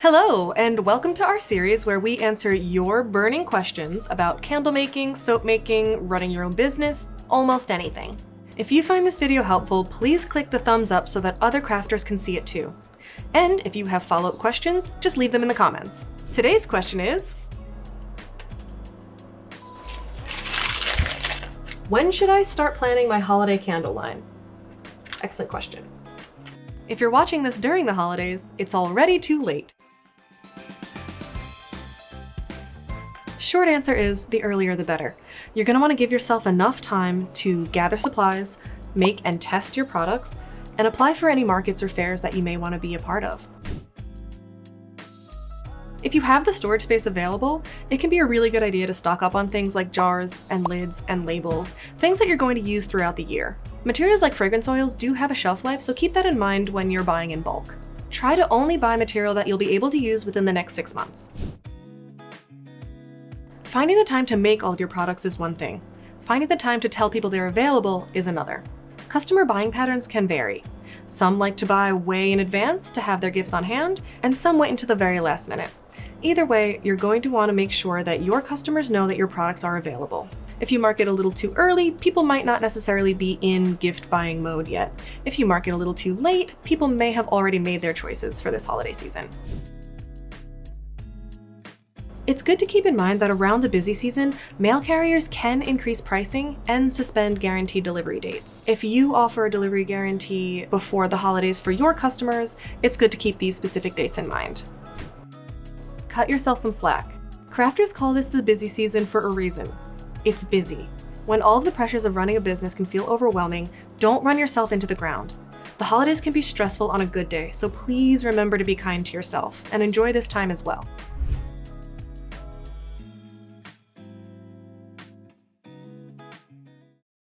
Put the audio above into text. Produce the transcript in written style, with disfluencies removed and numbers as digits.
Hello, and welcome to our series where we answer your burning questions about candle making, soap making, running your own business, almost anything. If you find this video helpful, please click the thumbs up so that other crafters can see it too. And if you have follow-up questions, just leave them in the comments. Today's question is, when should I start planning my holiday candle line? Excellent question. If you're watching this during the holidays, it's already too late. Short answer is the earlier the better. You're going to want to give yourself enough time to gather supplies, make and test your products, and apply for any markets or fairs that you may want to be a part of. If you have the storage space available, it can be a really good idea to stock up on things like jars and lids and labels, things that you're going to use throughout the year. Materials like fragrance oils do have a shelf life, so keep that in mind when you're buying in bulk. Try to only buy material that you'll be able to use within the next 6 months. Finding the time to make all of your products is one thing. Finding the time to tell people they're available is another. Customer buying patterns can vary. Some like to buy way in advance to have their gifts on hand, and some wait until the very last minute. Either way, you're going to want to make sure that your customers know that your products are available. If you market a little too early, people might not necessarily be in gift buying mode yet. If you market a little too late, people may have already made their choices for this holiday season. It's good to keep in mind that around the busy season, mail carriers can increase pricing and suspend guaranteed delivery dates. If you offer a delivery guarantee before the holidays for your customers, it's good to keep these specific dates in mind. Cut yourself some slack. Crafters call this the busy season for a reason. It's busy. When all of the pressures of running a business can feel overwhelming, don't run yourself into the ground. The holidays can be stressful on a good day, so please remember to be kind to yourself and enjoy this time as well.